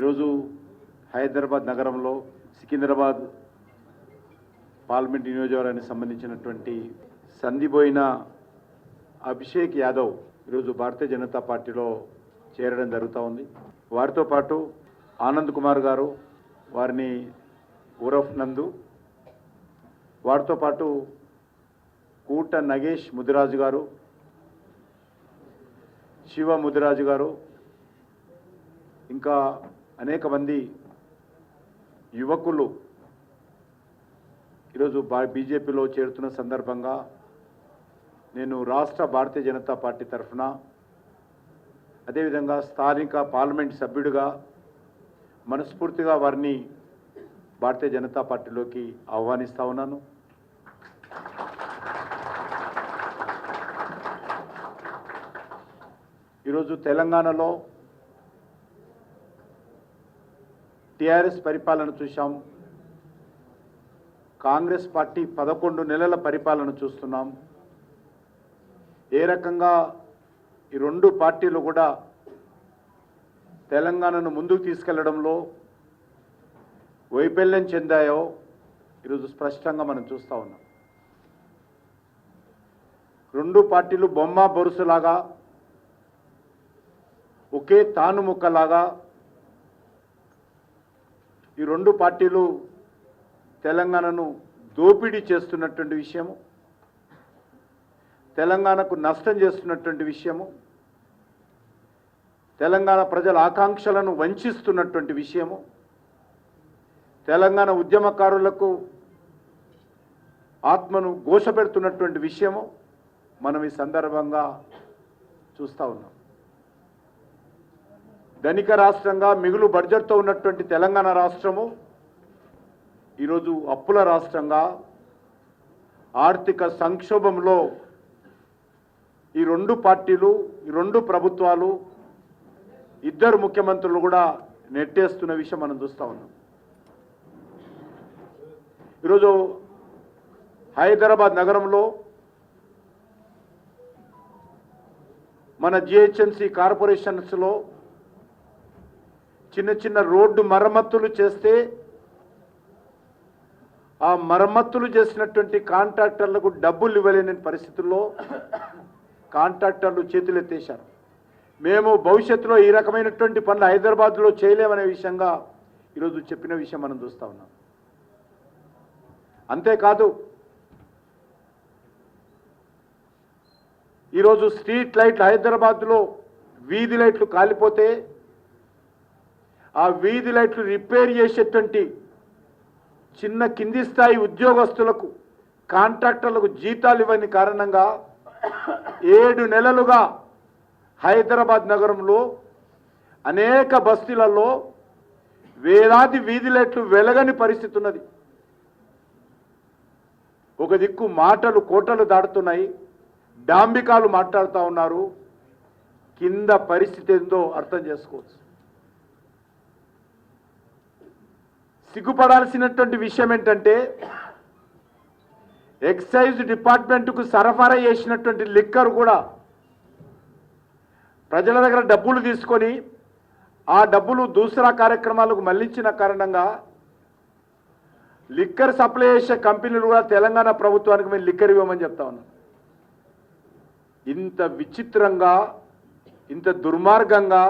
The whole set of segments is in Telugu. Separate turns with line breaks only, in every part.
ఈరోజు హైదరాబాద్ నగరంలో సికింద్రాబాద్ పార్లమెంట్ నియోజకవర్గానికి సంబంధించినటువంటి సంధిబోయిన అభిషేక్ యాదవ్ ఈరోజు భారతీయ జనతా పార్టీలో చేరడం జరుగుతూ ఉంది. వారితో పాటు ఆనంద్ కుమార్ గారు, వారిని ఉరఫ్ నందు, వారితో పాటు కూట నగేష్ ముదిరాజు గారు, శివ ముదిరాజు గారు, ఇంకా అనేక మంది యువకులు ఈరోజు బీజేపీలో చేరుతున్న సందర్భంగా నేను రాష్ట్ర భారతీయ జనతా పార్టీ తరఫున, అదేవిధంగా స్థానిక పార్లమెంట్ సభ్యుడిగా మనస్ఫూర్తిగా వారిని భారతీయ జనతా పార్టీలోకి ఆహ్వానిస్తూ ఉన్నాను. ఈరోజు తెలంగాణలో టీఆర్ఎస్ పరిపాలన చూశాం, కాంగ్రెస్ పార్టీ 11 నెలల పరిపాలన చూస్తున్నాం. ఏ రకంగా ఈ రెండు పార్టీలు కూడా తెలంగాణను ముందుకు తీసుకెళ్లడంలో వైఫల్యం చెందాయో ఈరోజు స్పష్టంగా మనం చూస్తూ ఉన్నాం. రెండు పార్టీలు బొమ్మ బొరుసులాగా, ఒకే తాను ముక్కలాగా ఈ రెండు పార్టీలు తెలంగాణను దోపిడీ చేస్తున్నటువంటి విషయము, తెలంగాణకు నష్టం చేస్తున్నటువంటి విషయము, తెలంగాణ ప్రజల ఆకాంక్షలను వంచిస్తున్నటువంటి విషయము, తెలంగాణ ఉద్యమకారులకు ఆత్మను ఘోషపెడుతున్నటువంటి విషయము మనం ఈ సందర్భంగా చూస్తూ ఉన్నాం. ధనిక రాష్ట్రంగా మిగులు బడ్జెట్తో ఉన్నటువంటి తెలంగాణ రాష్ట్రము ఈరోజు అప్పుల రాష్ట్రంగా, ఆర్థిక సంక్షోభంలో ఈ రెండు పార్టీలు, ఈ రెండు ప్రభుత్వాలు, ఇద్దరు ముఖ్యమంత్రులు కూడా నెట్టేస్తున్న విషయం మనం చూస్తూ ఉన్నాం. ఈరోజు హైదరాబాద్ నగరంలో మన జిహెచ్ఎంసీ కార్పొరేషన్స్లో చిన్న చిన్న రోడ్డు మరమ్మతులు చేస్తే ఆ మరమ్మతులు చేసినటువంటి కాంట్రాక్టర్లకు డబ్బులు ఇవ్వలేని పరిస్థితుల్లో కాంట్రాక్టర్లు చేతులెత్తేశారు. మేము భవిష్యత్తులో ఈ రకమైనటువంటి పనులు హైదరాబాద్లో చేయలేమనే విషయంగా ఈరోజు చెప్పిన విషయం మనం చూస్తూ ఉన్నాం. అంతేకాదు, ఈరోజు స్ట్రీట్ లైట్లు హైదరాబాద్లో వీధి లైట్లు కాలిపోతే ఆ వీధి లైట్లు రిపేర్ చేసేటువంటి చిన్న కింది స్థాయి ఉద్యోగస్తులకు, కాంట్రాక్టర్లకు జీతాలు ఇవ్వని కారణంగా 7 నెలలుగా హైదరాబాద్ నగరంలో అనేక బస్తీలలో వేలాది వీధి లైట్లు వెలగని పరిస్థితి ఉన్నది. ఒక దిక్కు మాటలు కోటలు దాటుతున్నాయి, డాంబికాలు మాట్లాడుతూ ఉన్నారు. కింద పరిస్థితి ఏందో అర్థం చేసుకోవచ్చు. సిగ్గుపడాల్సినటువంటి విషయం ఏంటంటే, ఎక్సైజ్ డిపార్ట్మెంట్కు సరఫరా చేసినటువంటి లిక్కర్ కూడా ప్రజల దగ్గర డబ్బులు తీసుకొని ఆ డబ్బులు దూసరా కార్యక్రమాలకు మళ్లించిన కారణంగా లిక్కర్ సప్లై చేసే కంపెనీలు కూడా తెలంగాణ ప్రభుత్వానికి మేము లిక్కర్ ఇవ్వమని చెప్తా ఉన్నాం. ఇంత విచిత్రంగా, ఇంత దుర్మార్గంగా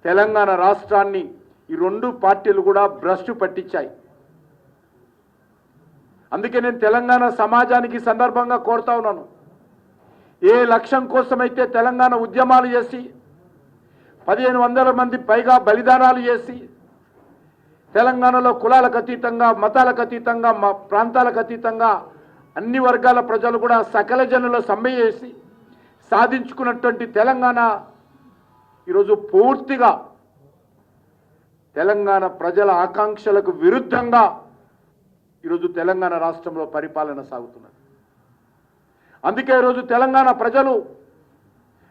తెలంగాణ రాష్ట్రాన్ని ఈ రెండు పార్టీలు కూడా భ్రష్టు పట్టించాయి. అందుకే నేను తెలంగాణ సమాజానికి సందర్భంగా కోరుతా ఉన్నాను, ఏ లక్ష్యం కోసమైతే తెలంగాణ ఉద్యమాలు చేసి 1500 మంది పైగా బలిదానాలు చేసి తెలంగాణలో కులాలకు అతీతంగా, మతాలకు అతీతంగా, ప్రాంతాలకు అతీతంగా అన్ని వర్గాల ప్రజలు కూడా సకల జనుల సమ్మె చేసి సాధించుకున్నటువంటి తెలంగాణ ఈరోజు పూర్తిగా తెలంగాణ ప్రజల ఆకాంక్షలకు విరుద్ధంగా ఈరోజు తెలంగాణ రాష్ట్రంలో పరిపాలన సాగుతున్నది. అందుకే ఈరోజు తెలంగాణ ప్రజలు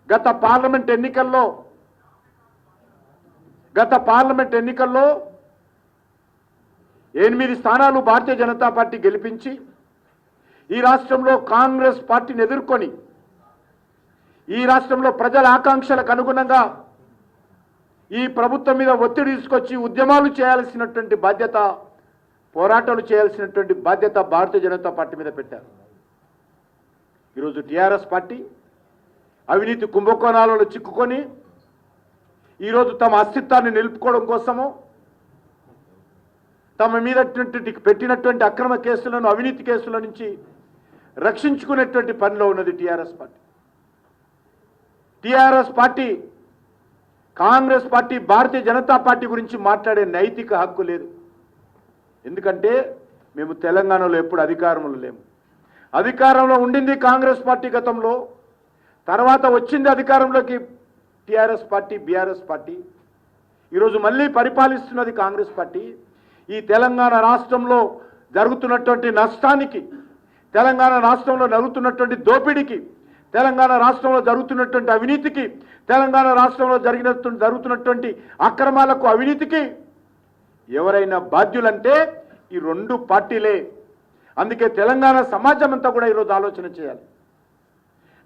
గత పార్లమెంట్ ఎన్నికల్లో 8 స్థానాలు భారతీయ జనతా పార్టీ గెలిపించి ఈ రాష్ట్రంలో కాంగ్రెస్ పార్టీని ఎదుర్కొని ఈ రాష్ట్రంలో ప్రజల ఆకాంక్షలకు అనుగుణంగా ఈ ప్రభుత్వం మీద ఒత్తిడి తీసుకొచ్చి ఉద్యమాలు చేయాల్సినటువంటి బాధ్యత, పోరాటాలు చేయాల్సినటువంటి బాధ్యత భారతీయ జనతా పార్టీ మీద పెట్టారు. ఈరోజు టీఆర్ఎస్ పార్టీ అవినీతి కుంభకోణాలలో చిక్కుకొని ఈరోజు తమ అస్తిత్వాన్ని నిలుపుకోవడం కోసము తమ మీద పెట్టినటువంటి అక్రమ కేసులను, అవినీతి కేసుల నుంచి రక్షించుకునేటువంటి పనిలో ఉన్నది TRS party. TRS party, Congress party, Bharatiya Janata party గురించి మాట్లాడే నైతిక హక్కు లేదు. ఎందుకంటే మేము తెలంగాణలో ఎప్పుడు అధికారంలో లేము. అధికారంలో ఉండింది కాంగ్రెస్ పార్టీ గతంలో, తర్వాత వచ్చింది అధికారంలోకి టీఆర్ఎస్ పార్టీ, బీఆర్ఎస్ పార్టీ. ఈరోజు మళ్ళీ పరిపాలిస్తున్నది కాంగ్రెస్ పార్టీ. ఈ తెలంగాణ రాష్ట్రంలో జరుగుతున్నటువంటి నష్టానికి, తెలంగాణ రాష్ట్రంలో జరుగుతున్నటువంటి దోపిడీకి, తెలంగాణ రాష్ట్రంలో జరుగుతున్నటువంటి అవినీతికి, తెలంగాణ రాష్ట్రంలో జరుగుతున్నటువంటి అక్రమాలకు, అవినీతికి ఎవరైనా బాధ్యులంటే ఈ రెండు పార్టీలే. అందుకే తెలంగాణ సమాజం అంతా కూడా ఈరోజు ఆలోచన చేయాలి.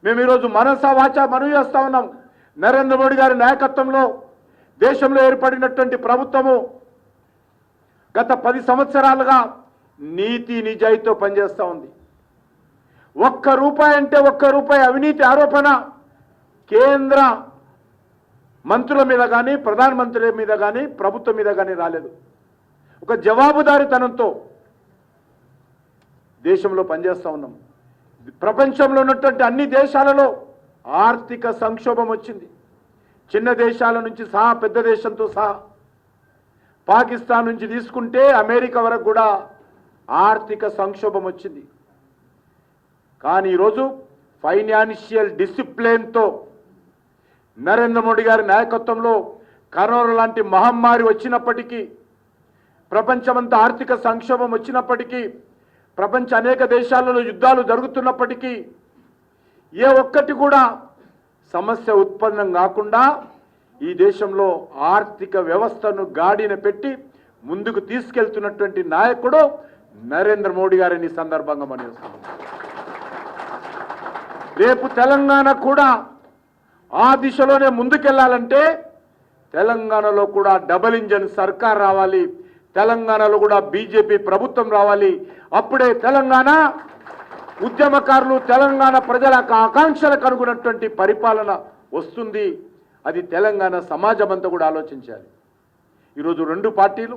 మేము ఈరోజు మనసా వాచా మనవి చేస్తా ఉన్నాం. నరేంద్ర మోడీ గారి నాయకత్వంలో దేశంలో ఏర్పడినటువంటి ప్రభుత్వము గత 10 సంవత్సరాలుగా నీతి నిజాయితీతో పనిచేస్తూ ఉంది. ₹1 అంటే ₹1 అవినీతి ఆరోపణ కేంద్ర మంత్రుల మీద కానీ, ప్రధానమంత్రి మీద కానీ, ప్రభుత్వం మీద కానీ రాలేదు. ఒక జవాబుదారీతనంతో దేశంలో పనిచేస్తూ ఉన్నాం. ప్రపంచంలో ఉన్నటువంటి అన్ని దేశాలలో ఆర్థిక సంక్షోభం వచ్చింది. చిన్న దేశాల నుంచి సహా, పెద్ద దేశంతో సహా, పాకిస్తాన్ నుంచి తీసుకుంటే అమెరికా వరకు కూడా ఆర్థిక సంక్షోభం వచ్చింది. కానీ ఈరోజు ఫైనాన్షియల్ డిసిప్లిన్తో నరేంద్ర మోడీ గారి నాయకత్వంలో కరోనా లాంటి మహమ్మారి వచ్చినప్పటికీ, ప్రపంచమంతా ఆర్థిక సంక్షోభం వచ్చినప్పటికీ, ప్రపంచ అనేక దేశాలలో యుద్ధాలు జరుగుతున్నప్పటికీ ఏ ఒక్కటి కూడా సమస్య ఉత్పన్నం కాకుండా ఈ దేశంలో ఆర్థిక వ్యవస్థను గాడిన పెట్టి ముందుకు తీసుకెళ్తున్నటువంటి నాయకుడు నరేంద్ర మోడీ గారిని సందర్భంగా మనం చూస్తున్నాం. రేపు తెలంగాణ కూడా ఆ దిశలోనే ముందుకెళ్లాలంటే తెలంగాణలో కూడా డబుల్ ఇంజన్ సర్కార్ రావాలి, తెలంగాణలో కూడా బీజేపీ ప్రభుత్వం రావాలి. అప్పుడే తెలంగాణ ఉద్యమకారులు, తెలంగాణ ప్రజల ఆకాంక్షలకు అనుగుణటువంటి పరిపాలన వస్తుంది. అది తెలంగాణ సమాజం అంతా కూడా ఆలోచించాలి. ఈరోజు రెండు పార్టీలు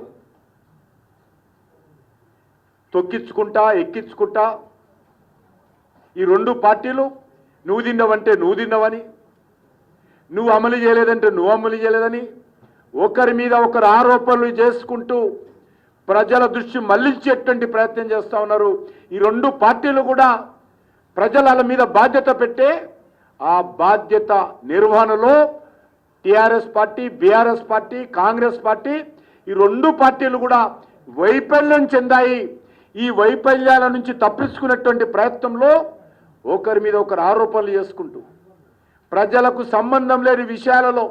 తొక్కించుకుంటా, ఎక్కించుకుంటా, ఈ రెండు పార్టీలు నువ్వు తిన్నవంటే నువ్వు తిన్నవని, నువ్వు అమలు చేయలేదంటే నువ్వు అమలు చేయలేదని ఒకరి మీద ఒకరు ఆరోపణలు చేసుకుంటూ ప్రజల దృష్టి మళ్లించేటువంటి ప్రయత్నం చేస్తూ ఉన్నారు. ఈ రెండు పార్టీలు కూడా ప్రజల మీద బాధ్యత పెట్టే ఆ బాధ్యత నిర్వహణలో TRS party, BRS party, Congress party, ఈ రెండు పార్టీలు కూడా వైఫల్యం చెందాయి. ఈ వైఫల్యాల నుంచి తప్పించుకున్నటువంటి ప్రయత్నంలో ఒకరి మీద ఒకరు ఆరోపణలు చేసుకుంటూ ప్రజలకు సంబంధం లేని విషయాలలో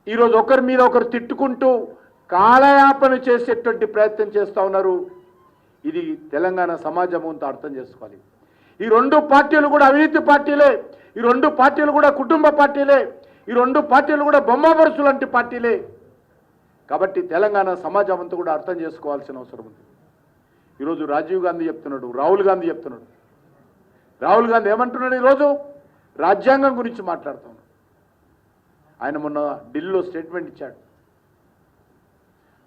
ఈరోజు ఒకరి మీద ఒకరు తిట్టుకుంటూ కాలయాపన చేసేటువంటి ప్రయత్నం చేస్తూ ఉన్నారు. ఇది తెలంగాణ సమాజం అంతా అర్థం చేసుకోవాలి. ఈ రెండు పార్టీలు కూడా అవినీతి పార్టీలే, ఈ రెండు పార్టీలు కూడా కుటుంబ పార్టీలే, ఈ రెండు పార్టీలు కూడా బొమ్మబరుసు లాంటి పార్టీలే. కాబట్టి తెలంగాణ సమాజం అంతా కూడా అర్థం చేసుకోవాల్సిన అవసరం ఉంది. ఈరోజు రాజీవ్ గాంధీ చెప్తున్నాడు, రాహుల్ గాంధీ చెప్తున్నాడు. రాహుల్ గాంధీ ఏమంటున్నాడు? ఈరోజు రాజ్యాంగం గురించి మాట్లాడుతున్నాడు. ఆయన మొన్న ఢిల్లీలో స్టేట్మెంట్ ఇచ్చాడు.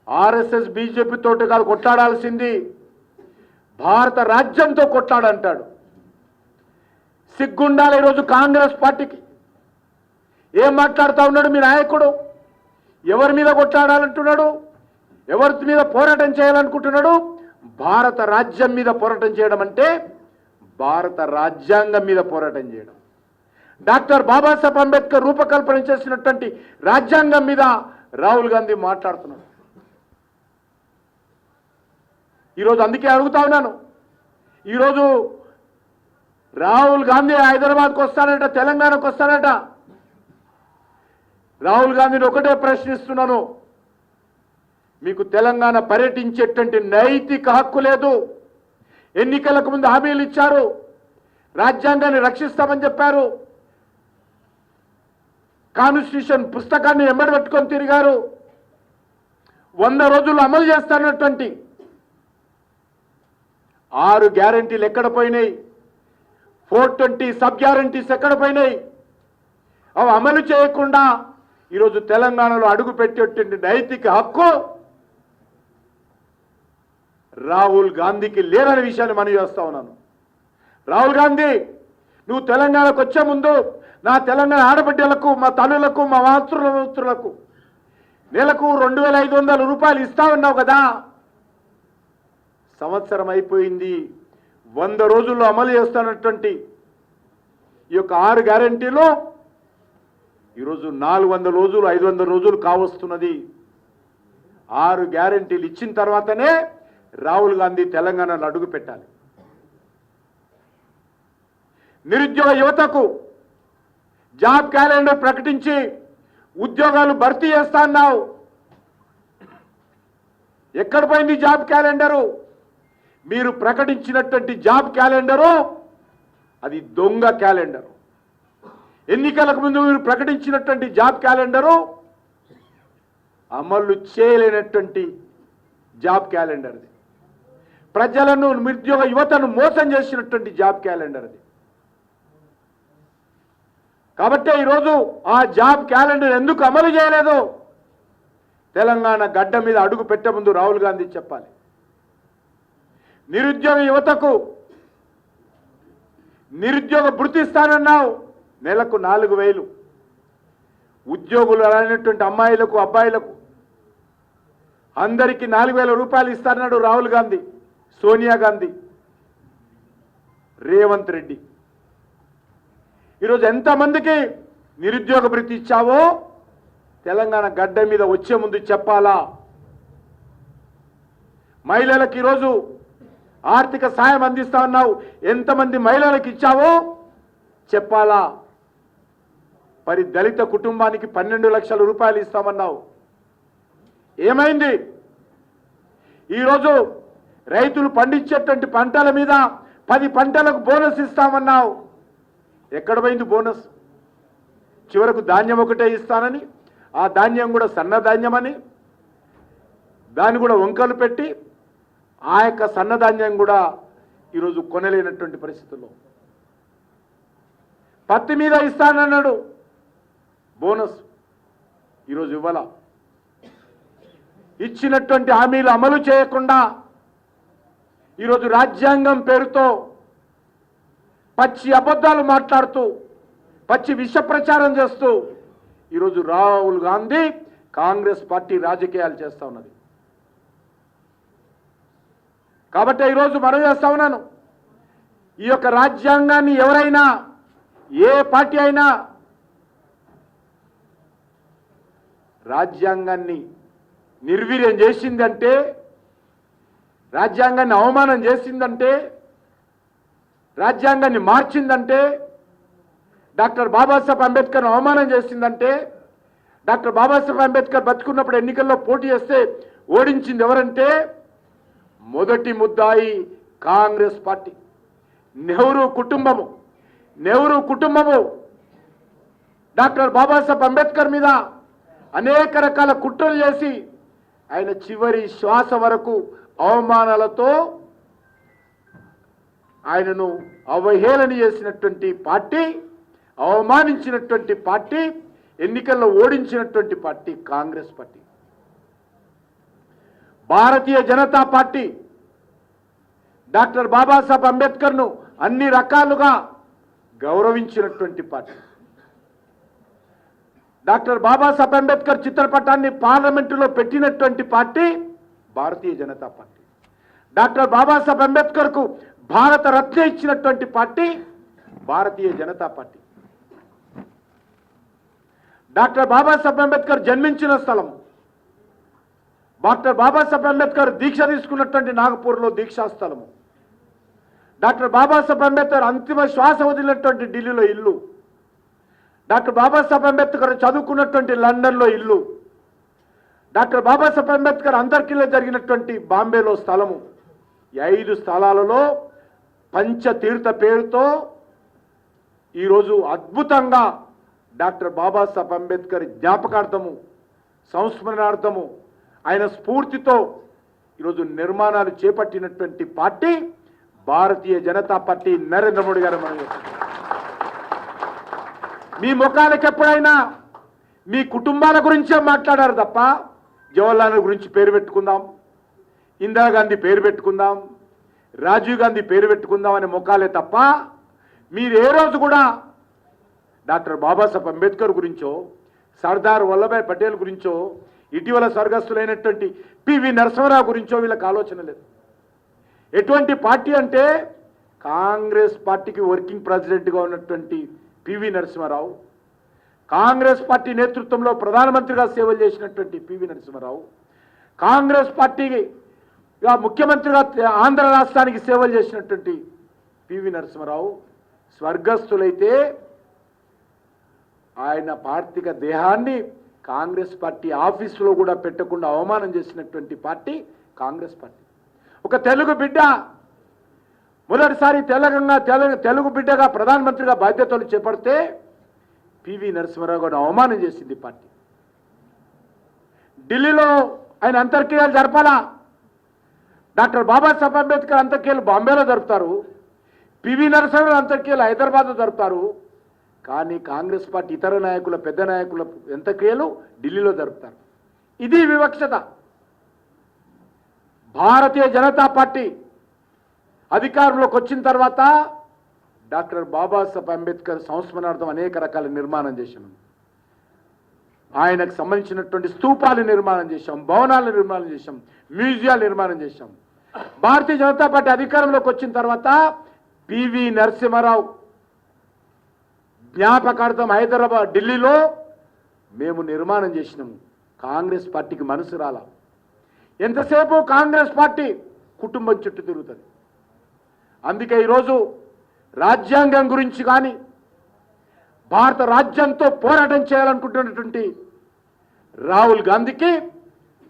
ఆర్ఎస్ఎస్ బీజేపీ తోటి కాదు కొట్లాడాల్సింది, భారత రాజ్యంతో కొట్లాడంటాడు. సిగ్గుండాలి ఈరోజు కాంగ్రెస్ పార్టీకి. ఏం మాట్లాడుతూ ఉన్నాడు మీ నాయకుడు? ఎవరి మీద కొట్లాడాలంటున్నాడు? ఎవరి మీద పోరాటం చేయాలనుకుంటున్నాడు? భారత రాజ్యం మీద పోరాటం చేయడం అంటే భారత రాజ్యాంగం మీద పోరాటం చేయడం. డాక్టర్ బాబాసాహెబ్ అంబేద్కర్ రూపకల్పన చేసినటువంటి రాజ్యాంగం మీద రాహుల్ గాంధీ మాట్లాడుతున్నాడు. ఈరోజు అందుకే అడుగుతా ఉన్నాను, ఈరోజు రాహుల్ గాంధీ హైదరాబాద్కు వస్తానట, తెలంగాణకు వస్తానట. రాహుల్ గాంధీని ఒకటే ప్రశ్నిస్తున్నాను, మీకు తెలంగాణ పర్యటించేటువంటి నైతిక హక్కు లేదు. ఎన్నికలకు ముందు హామీలు ఇచ్చారు, రాజ్యాంగాన్ని రక్షిస్తామని చెప్పారు. కాన్స్టిట్యూషన్ పుస్తకాన్ని ఎంబడి పెట్టుకొని తిరిగారు. 100 రోజులు అమలు చేస్తానటువంటి 6 గ్యారంటీలు ఎక్కడ పోయినాయి? 420 సబ్ గ్యారంటీస్ ఎక్కడ పోయినాయి? అవి అమలు చేయకుండా ఈరోజు తెలంగాణలో అడుగు పెట్టేటువంటి నైతిక హక్కు రాహుల్ గాంధీకి లేదనే విషయాన్ని మనం చేస్తా ఉన్నాను. రాహుల్ గాంధీ, నువ్వు తెలంగాణకు వచ్చే ముందు నా తెలంగాణ ఆడబిడ్డలకు, మా తల్లులకు, మా మాతృలకు నెలకు 2500 రూపాయలు ఇస్తామన్నావు కదా. సంవత్సరం అయిపోయింది. 100 రోజుల్లో అమలు చేస్తున్నటువంటి ఈ యొక్క 6 గ్యారెంటీలు ఈరోజు 400 రోజులు, 500 రోజులు కావస్తున్నది. 6 గ్యారెంటీలు ఇచ్చిన తర్వాతనే రాహుల్ గాంధీ తెలంగాణలో అడుగు పెట్టాలి. నిరుద్యోగ యువతకు జాబ్ క్యాలెండర్ ప్రకటించి ఉద్యోగాలు భర్తీ చేస్తా అన్నావు. ఎక్కడ పోయింది జాబ్ క్యాలెండరు? మీరు ప్రకటించినటువంటి జాబ్ క్యాలెండరు అది దొంగ క్యాలెండరు. ఎన్నికలకు ముందు మీరు ప్రకటించినటువంటి జాబ్ క్యాలెండరు అమలు చేయలేనటువంటి జాబ్ క్యాలెండర్ అది. ప్రజలను, నిరుద్యోగ యువతను మోసం చేసినటువంటి జాబ్ క్యాలెండర్ అది. కాబట్టి ఈరోజు ఆ జాబ్ క్యాలెండర్ ఎందుకు అమలు చేయలేదు? తెలంగాణ గడ్డ మీద అడుగు పెట్టే ముందు రాహుల్ గాంధీ చెప్పాలి. నిరుద్యోగ యువతకు నిరుద్యోగ భృతి ఇస్తానన్నావు, నెలకు 4000. ఉద్యోగులు అనేటువంటి అమ్మాయిలకు, అబ్బాయిలకు అందరికీ 4000 రూపాయలు ఇస్తానన్నాడు రాహుల్ గాంధీ, సోనియా గాంధీ, రేవంత్ రెడ్డి. ఈరోజు ఎంతమందికి నిరుద్యోగ భృతి ఇచ్చావో తెలంగాణ గడ్డ మీద వచ్చే ముందు చెప్పాలా. మహిళలకు ఈరోజు ఆర్థిక సాయం అందిస్తా ఉన్నావు, ఎంతమంది మహిళలకు ఇచ్చావో చెప్పాలా. మరి దళిత కుటుంబానికి 12 లక్షల రూపాయలు ఇస్తామన్నావు, ఏమైంది? ఈరోజు రైతులు పండించేటువంటి పంటల మీద 10 పంటలకు బోనస్ ఇస్తామన్నావు, ఎక్కడ పోయింది బోనస్? చివరకు ధాన్యం ఒకటే ఇస్తానని, ఆ ధాన్యం కూడా సన్న ధాన్యమని దాన్ని కూడా వంకలు పెట్టి ఆ యొక్క సన్నధాన్యం కూడా ఈరోజు కొనలేనటువంటి పరిస్థితుల్లో. పత్తి మీద ఇస్తానన్నాడు బోనస్, ఈరోజు ఇవ్వాల. ఇచ్చినటువంటి హామీలు అమలు చేయకుండా ఈరోజు రాజ్యాంగం పేరుతో పచ్చి అబద్ధాలు మాట్లాడుతూ, పచ్చి విష ప్రచారం చేస్తూ ఈరోజు రాహుల్ గాంధీ కాంగ్రెస్ పార్టీ రాజకీయాలు చేస్తూ ఉన్నది. కాబట్టి ఈరోజు మనం చేస్తా ఉన్నాను, ఈ యొక్క రాజ్యాంగాన్ని ఎవరైనా, ఏ పార్టీ అయినా రాజ్యాంగాన్ని నిర్వీర్యం చేసిందంటే, రాజ్యాంగాన్ని అవమానం చేసిందంటే, రాజ్యాంగాన్ని మార్చిందంటే, డాక్టర్ బాబాసాహెబ్ అంబేద్కర్ను అవమానం చేసిందంటే, డాక్టర్ బాబాసాహెబ్ అంబేద్కర్ బతుకున్నప్పుడు ఎన్నికల్లో పోటీ చేస్తే ఓడించింది ఎవరంటే మొదటి ముద్దాయి కాంగ్రెస్ పార్టీ, నెహ్రూ కుటుంబము. నెహ్రూ కుటుంబము డాక్టర్ బాబాసాహెబ్ అంబేద్కర్ మీద అనేక రకాల కుట్రలు చేసి ఆయన చివరి శ్వాస వరకు అవమానాలతో ఆయనను అవహేళన చేసినటువంటి పార్టీ, అవమానించినటువంటి పార్టీ, ఎన్నికల్లో ఓడించినటువంటి party Congress party. Bharatiya Janata party doctor Babasaheb అంబేద్కర్ను అన్ని రకాలుగా గౌరవించినటువంటి పార్టీ. డాక్టర్ బాబాసాహెబ్ అంబేద్కర్ చిత్రపటాన్ని పార్లమెంటులో పెట్టినటువంటి party Bharatiya Janata party. Doctor Babasaheb అంబేద్కర్కు Bharat Ratna ఇచ్చినటువంటి party Bharatiya Janata party. Doctor Babasaheb Ambedkar జన్మించిన స్థలం, డాక్టర్ బాబాసాహెబ్ అంబేద్కర్ దీక్ష తీసుకున్నటువంటి నాగపూర్లో దీక్షా స్థలము, డాక్టర్ బాబాసాహెబ్ అంబేద్కర్ అంతిమ శ్వాస వదిలినటువంటి ఢిల్లీలో ఇల్లు, డాక్టర్ బాబాసాహెబ్ అంబేద్కర్ చదువుకున్నటువంటి లండన్లో ఇల్లు, డాక్టర్ బాబాసాహెబ్ అంబేద్కర్ అంతర్కిలో జరిగినటువంటి బాంబేలో స్థలము. ఈ 5 స్థలాలలో పంచతీర్థ పేరుతో ఈరోజు అద్భుతంగా డాక్టర్ బాబాసాహెబ్ అంబేద్కర్ జ్ఞాపకార్థము, సంస్మరణార్థము, ఆయన స్ఫూర్తితో ఈరోజు నిర్మాణాలు చేపట్టినటువంటి పార్టీ భారతీయ జనతా పార్టీ. నరేంద్ర మోడీ గారు మనం మీ ముఖాలకు ఎప్పుడైనా మీ కుటుంబాల గురించే మాట్లాడారు తప్ప జవహర్లాల్ గురించి పేరు పెట్టుకుందాం, ఇందిరాగాంధీ పేరు పెట్టుకుందాం, రాజీవ్ గాంధీ పేరు పెట్టుకుందాం అనే ముఖాలే తప్ప మీరు ఏ రోజు కూడా డాక్టర్ బాబాసాహెబ్ అంబేద్కర్ గురించో, సర్దార్ వల్లభాయ్ పటేల్ గురించో, ఇటీవల స్వర్గస్థులైనటువంటి పివి నరసింహారావు గురించో వీళ్ళకి ఆలోచన లేదు. ఎటువంటి పార్టీ అంటే కాంగ్రెస్ పార్టీకి వర్కింగ్ ప్రెసిడెంట్గా ఉన్నటువంటి పివి నరసింహారావు, కాంగ్రెస్ పార్టీ నేతృత్వంలో ప్రధానమంత్రిగా సేవలు చేసినటువంటి పివి నరసింహారావు, కాంగ్రెస్ పార్టీగా ముఖ్యమంత్రిగా ఆంధ్ర రాష్ట్రానికి సేవలు చేసినటువంటి పివి నరసింహారావు స్వర్గస్థులైతే ఆయన పార్థిక దేహాన్ని కాంగ్రెస్ పార్టీ ఆఫీసులో కూడా పెట్టకుండా అవమానం చేసినటువంటి పార్టీ కాంగ్రెస్ పార్టీ. ఒక తెలుగు బిడ్డ మొదటిసారి తెలుగు బిడ్డగా ప్రధానమంత్రిగా బాధ్యతలు చేపడితే పివి నరసింహారావు గారు అవమానం చేసింది పార్టీ. ఢిల్లీలో ఆయన అంతర్క్రియలు జరపాలా. డాక్టర్ బాబాసాహెబ్ అంబేద్కర్ అంతర్క్రియలు బాంబేలో జరుపుతారు, పివి నరసింహారావు అంతర్క్రియలు హైదరాబాద్లో జరుపుతారు. కానీ కాంగ్రెస్ పార్టీ ఇతర నాయకుల, పెద్ద నాయకుల అంత్యక్రియలు ఢిల్లీలో జరుపుతారు. ఇది వివక్షత. భారతీయ జనతా పార్టీ అధికారంలోకి వచ్చిన తర్వాత డాక్టర్ బాబాసాహెబ్ అంబేద్కర్ సంస్మరణార్థం అనేక రకాల నిర్మాణం చేశాం. ఆయనకు సంబంధించినటువంటి స్తూపాలు నిర్మాణం చేశాం, భవనాలు నిర్మాణం చేశాం, మ్యూజియాలు నిర్మాణం చేశాం. భారతీయ జనతా పార్టీ అధికారంలోకి వచ్చిన తర్వాత పివి నరసింహారావు జ్ఞాపకార్థం హైదరాబాద్, ఢిల్లీలో మేము నిర్మాణం చేసినాము. కాంగ్రెస్ పార్టీకి మనసు రాలా. ఎంతసేపు కాంగ్రెస్ పార్టీ కుటుంబం చుట్టూ తిరుగుతుంది. అందుకే ఈరోజు రాజ్యాంగం గురించి కానీ, భారత రాజ్యంతో పోరాటం చేయాలనుకుంటున్నటువంటి రాహుల్ గాంధీకి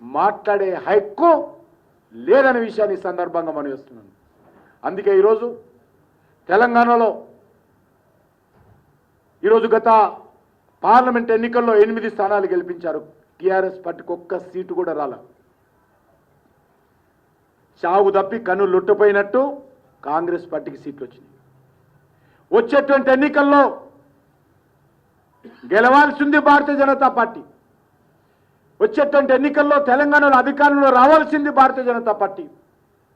మాట్లాడే హక్కు లేదనే విషయాన్ని సందర్భంగా మనం చేస్తున్నాను. అందుకే ఈరోజు తెలంగాణలో ఈరోజు గత పార్లమెంట్ ఎన్నికల్లో 8 స్థానాలు గెలిపించారు. టీఆర్ఎస్ పార్టీకి ఒక్క సీటు కూడా రాల. చావు తప్పి కన్ను లొట్టుపోయినట్టు కాంగ్రెస్ పార్టీకి సీట్లు వచ్చినాయి. వచ్చేటువంటి ఎన్నికల్లో గెలవాల్సింది భారతీయ జనతా పార్టీ. వచ్చేటువంటి ఎన్నికల్లో తెలంగాణలో అధికారంలో రావాల్సింది భారతీయ జనతా పార్టీ.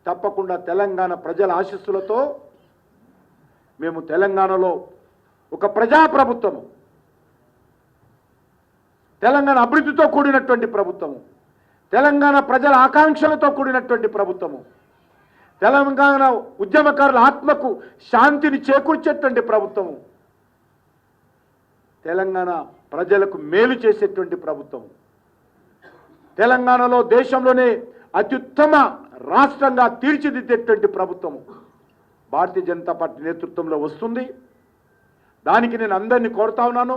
తప్పకుండా తెలంగాణ ప్రజల ఆశీస్సులతో మేము తెలంగాణలో ఒక ప్రజాప్రభుత్వము, తెలంగాణ అభివృద్ధితో కూడినటువంటి ప్రభుత్వము, తెలంగాణ ప్రజల ఆకాంక్షలతో కూడినటువంటి ప్రభుత్వము, తెలంగాణ ఉద్యమకారుల ఆత్మకు శాంతిని చేకూర్చేటువంటి ప్రభుత్వము, తెలంగాణ ప్రజలకు మేలు చేసేటువంటి ప్రభుత్వం, తెలంగాణలో దేశంలోనే అత్యుత్తమ రాష్ట్రంగా తీర్చిదిద్దేటువంటి ప్రభుత్వము భారతీయ జనతా పార్టీ నేతృత్వంలో వస్తుంది. దానికి నేను అందరినీ కోరుతా ఉన్నాను.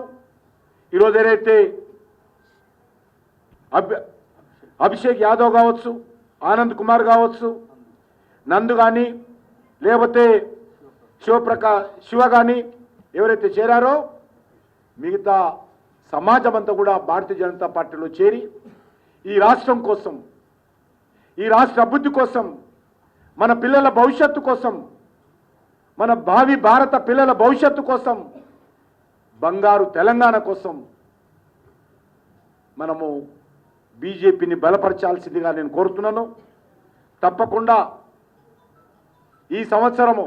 ఈరోజు ఏదైతే అభిషేక్ యాదవ్ కావచ్చు, ఆనంద్ కుమార్ కావచ్చు, నందు కానీ, లేకపోతే శివ కానీ ఎవరైతే చేరారో మిగతా సమాజం అంతా కూడా భారతీయ జనతా పార్టీలో చేరి ఈ రాష్ట్రం కోసం, ఈ రాష్ట్ర అభివృద్ధి కోసం, మన పిల్లల భవిష్యత్తు కోసం, మన భావి భారత పిల్లల భవిష్యత్తు కోసం, బంగారు తెలంగాణ కోసం మనము బీజేపీని బలపరచాల్సిందిగా నేను కోరుతున్నాను. తప్పకుండా ఈ సంవత్సరము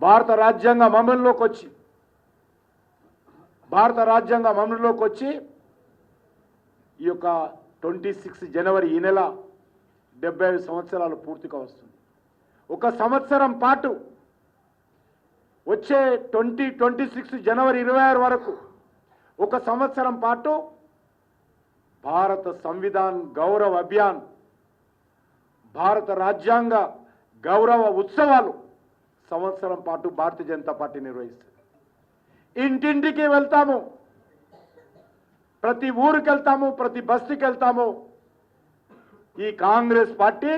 భారత రాజ్యాంగం అమలులోకి వచ్చి ఈ యొక్క 26 జనవరి ఈ నెల 75 సంవత్సరాలు పూర్తిగా వస్తుంది. ఒక సంవత్సరం పాటు వచ్చే 2026 జనవరి 26 వరకు ఒక సంవత్సరం పాటు భారత సంవిధాన్ గౌరవ అభియాన్, భారత రాజ్యాంగ గౌరవ ఉత్సవాలు సంవత్సరం పాటు భారతీయ జనతా పార్టీ నిర్వహిస్తుంది. ఇంటింటికి వెళ్తాము, ప్రతి ఊరికి వెళ్తాము, ప్రతి బస్తీకి వెళ్తాము. ఈ కాంగ్రెస్ పార్టీ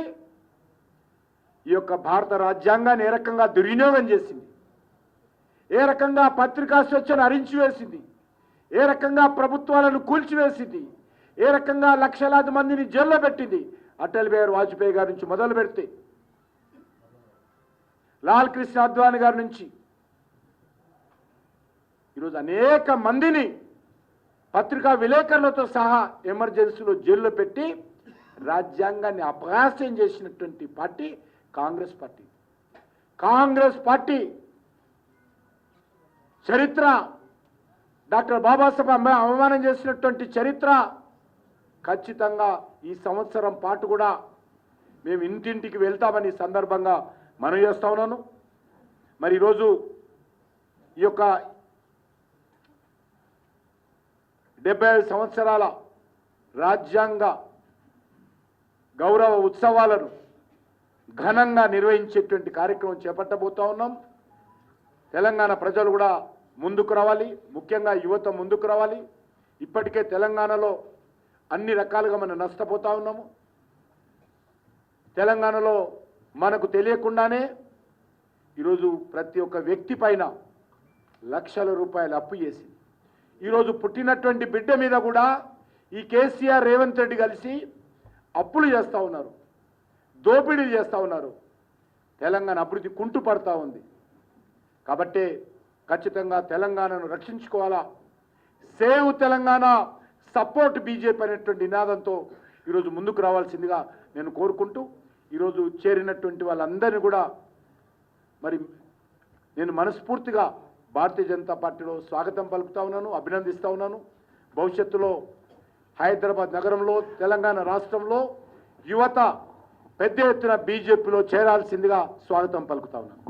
ఈ యొక్క భారత రాజ్యాంగాన్ని ఏ రకంగా దుర్వినియోగం చేసింది, ఏ రకంగా పత్రికా స్వేచ్ఛను హరించివేసింది, ఏ రకంగా ప్రభుత్వాలను కూల్చివేసింది, ఏ రకంగా లక్షలాది మందిని జైల్లో పెట్టింది. అటల్ బిహారీ వాజ్పేయి గారి నుంచి మొదలు పెడితే లాల్ కృష్ణ అద్వానీ గారి నుంచి ఈరోజు అనేక మందిని పత్రికా విలేకరులతో సహా ఎమర్జెన్సీలో జైల్లో పెట్టి రాజ్యాంగాన్ని అపహాస్యం చేసినటువంటి party Congress party. Congress party చరిత్ర, డాక్టర్ బాబాసాహెబ్ అవమానం చేసినటువంటి చరిత్ర ఖచ్చితంగా ఈ సంవత్సరం పాటు కూడా మేము ఇంటింటికి వెళ్తామని సందర్భంగా మనవి చేస్తా ఉన్నాను. మరి ఈరోజు ఈ యొక్క 75 సంవత్సరాల రాజ్యాంగ గౌరవ ఉత్సవాలను ఘనంగా నిర్వహించేటువంటి కార్యక్రమం చేపట్టబోతా ఉన్నాం. తెలంగాణ ప్రజలు కూడా ముందుకు రావాలి, ముఖ్యంగా యువత ముందుకు రావాలి. ఇప్పటికే తెలంగాణలో అన్ని రకాలుగా మనం నష్టపోతా ఉన్నాము. తెలంగాణలో మనకు తెలియకుండానే ఈరోజు ప్రతి ఒక్క వ్యక్తి పైన లక్షల రూపాయలు అప్పు చేసింది. ఈరోజు పుట్టినటువంటి బిడ్డ మీద కూడా ఈ కేసీఆర్ రేవంత్ రెడ్డి కలిసి అప్పులు చేస్తూ ఉన్నారు, దోపిడీలు చేస్తూ ఉన్నారు. తెలంగాణ అభివృద్ధి కుంటుపడతా ఉంది. కాబట్టి ఖచ్చితంగా తెలంగాణను రక్షించుకోవాలా. సేవ్ తెలంగాణ, సపోర్ట్ బీజేపీ అనేటువంటి నినాదంతో ఈరోజు ముందుకు రావాల్సిందిగా నేను కోరుకుంటూ, ఈరోజు చేరినటువంటి వాళ్ళందరినీ కూడా మరి నేను మనస్ఫూర్తిగా భారతీయ జనతా పార్టీలో స్వాగతం పలుకుతా ఉన్నాను, అభినందిస్తూ ఉన్నాను. భవిష్యత్తులో హైదరాబాద్ నగరంలో, తెలంగాణ రాష్ట్రంలో యువత పెద్ద ఎత్తున బీజేపీలో చేరాల్సిందిగా స్వాగతం పలుకుతా ఉన్నాను.